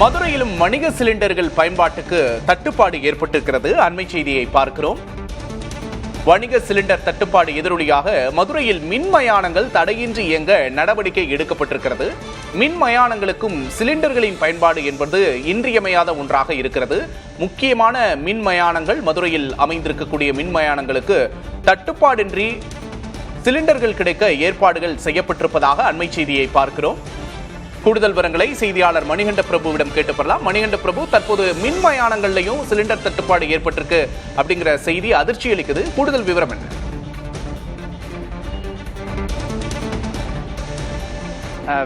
மதுரையிலும் வணிக சிலிண்டர்கள் பயன்பாட்டுக்கு தட்டுப்பாடு ஏற்பட்டிருக்கிறது. அண்மை செய்தியை பார்க்கிறோம். வணிக சிலிண்டர் தட்டுப்பாடு எதிரொலியாக மதுரையில் மின் மயானங்கள் தடையின்றி இயங்க நடவடிக்கை எடுக்கப்பட்டிருக்கிறது. மின் மயானங்களுக்கும் சிலிண்டர்களின் பயன்பாடு என்பது இன்றியமையாத ஒன்றாக இருக்கிறது. முக்கியமான மின் மயானங்கள் மதுரையில் அமைந்திருக்கக்கூடிய மின் மயானங்களுக்கு தட்டுப்பாடின்றி சிலிண்டர்கள் கிடைக்க ஏற்பாடுகள் செய்யப்பட்டிருப்பதாக அண்மை செய்தியை பார்க்கிறோம். கூடுதல் விவரங்களை செய்தியாளர் மணிகண்ட பிரபுவிடம் கேட்டு பெறலாம். மணிகண்ட பிரபு, தற்போது மின் மயானங்கள்லையும் சிலிண்டர் தட்டுப்பாடு ஏற்பட்டிருக்கு அப்படிங்கிற செய்தி அதிர்ச்சி அளிக்குது. கூடுதல் விவரம் என்ன?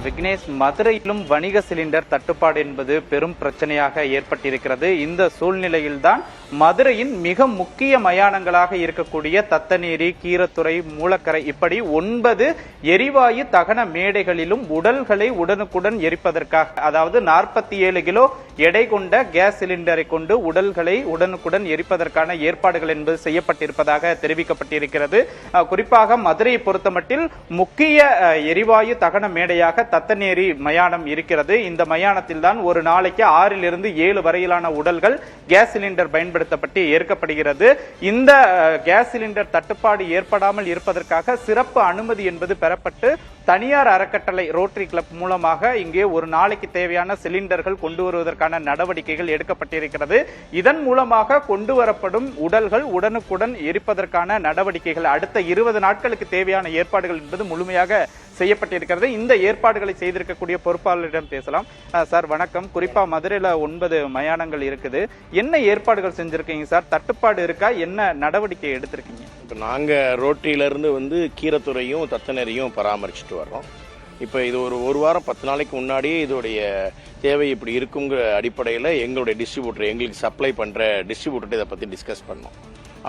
விக்னேஷ், மதுரையிலும் வணிக சிலிண்டர் தட்டுப்பாடு என்பது பெரும் பிரச்சனையாக ஏற்பட்டிருக்கிறது. இந்த சூழ்நிலையில்தான் மதுரையின் மிக முக்கிய மயானங்களாக இருக்கக்கூடிய தத்தநேரி, கீரத்துறை, மூலக்கரை இப்படி 9 எரிவாயு தகன மேடைகளிலும் உடல்களை உடனுக்குடன் எரிப்பதற்காக, அதாவது 47 கிலோ எடை கொண்ட கேஸ் சிலிண்டரை கொண்டு உடல்களை உடனுக்குடன் எரிப்பதற்கான ஏற்பாடுகள் என்பது செய்யப்பட்டிருப்பதாக தெரிவிக்கப்பட்டிருக்கிறது. குறிப்பாக மதுரையை பொறுத்தமட்டில் முக்கிய எரிவாயு தகன மேடையாக தத்தநேரி மயானம் இருக்கிறது. இந்த மயானத்தில் தான் ஒரு நாளைக்கு 6 to 7 வரையிலான உடல்கள் கேஸ் சிலிண்டர் பயன்படுத்தப்பட்டு ஏற்கப்படுகிறது. இந்த கேஸ் சிலிண்டர் தட்டுப்பாடு ஏற்படாமல் இருப்பதற்காக சிறப்பு அனுமதி என்பது பெறப்பட்டு தனியார் அறக்கட்டளை ரோட்டரி கிளப் மூலமாக இங்கே ஒரு நாளைக்கு தேவையான சிலிண்டர்கள் கொண்டு வருவதற்கான நடவடிக்கைகள் எடுக்கப்பட்டிருக்கிறது. இதன் மூலமாக கொண்டு வரப்படும் உடல்கள் உடனுக்குடன் எரிப்பதற்கான நடவடிக்கைகள் அடுத்த 20 நாட்களுக்கு தேவையான ஏற்பாடுகள் என்பது முழுமையாக செய்யப்பட்டிருக்கிறது. இந்த ஏற்பாடுகளை செய்திருக்கக்கூடிய பொறுப்பாளரிடம் பேசலாம். சார் வணக்கம். குறிப்பா மதுரையில 9 மயானங்கள் இருக்குது. என்ன ஏற்பாடுகள் செஞ்சிருக்கீங்க சார்? தட்டுப்பாடு இருக்கா? என்ன நடவடிக்கை எடுத்திருக்கீங்க? இப்போ நாங்கள் ரோட்டிலிருந்து கீரத்துறையும் தத்தநேரியும் பராமரிச்சுட்டு வர்றோம். இப்போ இது ஒரு வாரம் 10 நாளைக்கு முன்னாடியே இதோடைய தேவை இப்படி இருக்குங்கிற அடிப்படையில் எங்களுடைய டிஸ்ட்ரிபியூட்டர், எங்களுக்கு சப்ளை பண்ணுற டிஸ்ட்ரிபியூட்டர் இதை பற்றி டிஸ்கஸ் பண்ணோம்.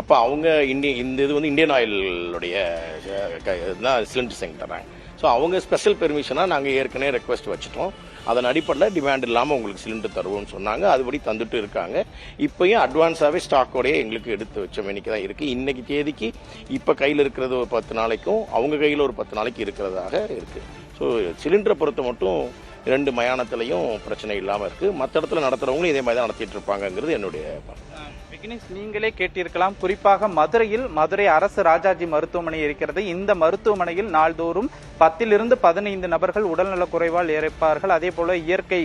அப்போ அவங்க இந்த இது வந்து இந்தியன் ஆயிலுடைய சிலிண்டர் செஞ்சு தராங்க. ஸோ அவங்க ஸ்பெஷல் பெர்மிஷனாக நாங்கள் ஏற்கனவே ரெக்வஸ்ட் வச்சுட்டோம். அதன் அடிப்படையில் டிமாண்ட் இல்லாமல் உங்களுக்கு சிலிண்டர் தருவோம்னு சொன்னாங்க. அதுபடி தந்துட்டு இருக்காங்க. இப்போயும் அட்வான்ஸாகவே ஸ்டாக்கோடையே எங்களுக்கு எடுத்து வச்ச மணிக்கு தான் இருக்குது. இன்னைக்கு தேதிக்கு இப்போ கையில் இருக்கிறது ஒரு 10 நாளைக்கும் அவங்க கையில் ஒரு 10 நாளைக்கு இருக்கிறதாக இருக்குது. ஸோ சிலிண்டரை பொறுத்த மட்டும் 2 மயானத்திலையும் பிரச்சனை இல்லாமல் இருக்குது. மற்ற இடத்துல நடத்துகிறவங்களும் இதே மாதிரி தான் நடத்திட்டு இருப்பாங்கிறது என்னுடைய. விக்னேஷ், நீங்களே கேட்டிருக்கலாம். குறிப்பாக மதுரையில் மதுரை அரசு ராஜாஜி மருத்துவமனை இருக்கிறது. இந்த மருத்துவமனையில் நாள்தோறும் 10 to 15 நபர்கள் உடல்நலக் குறைவால் இறப்பார்கள். அதே போல இயற்கை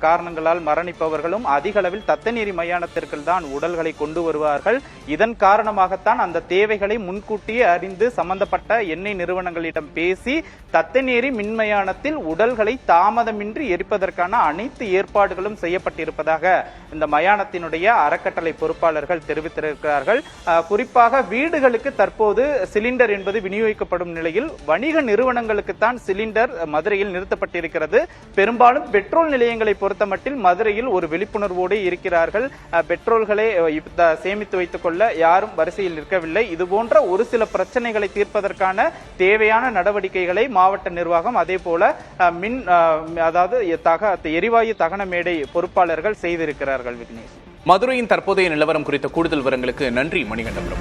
காரணங்களால் மரணிப்பவர்களும் அதிக அளவில் தத்தநேரி மயானத்திற்கு தான் உடல்களை கொண்டு வருவார்கள். இதன் காரணமாகத்தான் அந்த தேவைகளை முன்கூட்டியே அறிந்து சம்பந்தப்பட்ட எண்ணெய் நிறுவனங்களிடம் பேசி தத்தநேரி மின்மயானத்தில் உடல்களை தாமதமின்றி எரிப்பதற்கான அனைத்து ஏற்பாடுகளும் செய்யப்பட்டிருப்பதாக இந்த மயானத்தினுடைய அறக்கட்டளை பொறுப்பாளர்கள் தெரிவித்திருக்கிறார்கள். குறிப்பாக வீடுகளுக்கு தற்போது சிலிண்டர் என்பது விநியோகிக்கப்படும் நிலையில் வணிக நிறுவனங்களுக்குத்தான் சிலிண்டர் மதுரையில் நிறுத்தப்பட்டிருக்கிறது. பெரும்பாலும் பெட்ரோல் நிலையங்களை பொறுத்தமட்டில் மதுரையில் ஒரு விழிப்புணர்வோடு இருக்கிறார்கள். பெட்ரோல்களை சேமித்து வைத்துக் கொள்ள யாரும் வரிசையில் நிற்கவில்லை. இதுபோன்ற ஒரு சில பிரச்சனைகளை தீர்ப்பதற்கான தேவையான நடவடிக்கைகளை மாவட்ட நிர்வாகம் அதே போல எரிவாயு தகன மேடை பொறுப்பாளர்கள் செய்திருக்கிறார்கள். விக்னேஷ், மதுரையின் தற்போதைய நிலவரம் குறித்த கூடுதல் விவரங்களுக்கு நன்றி மணிகண்டம்.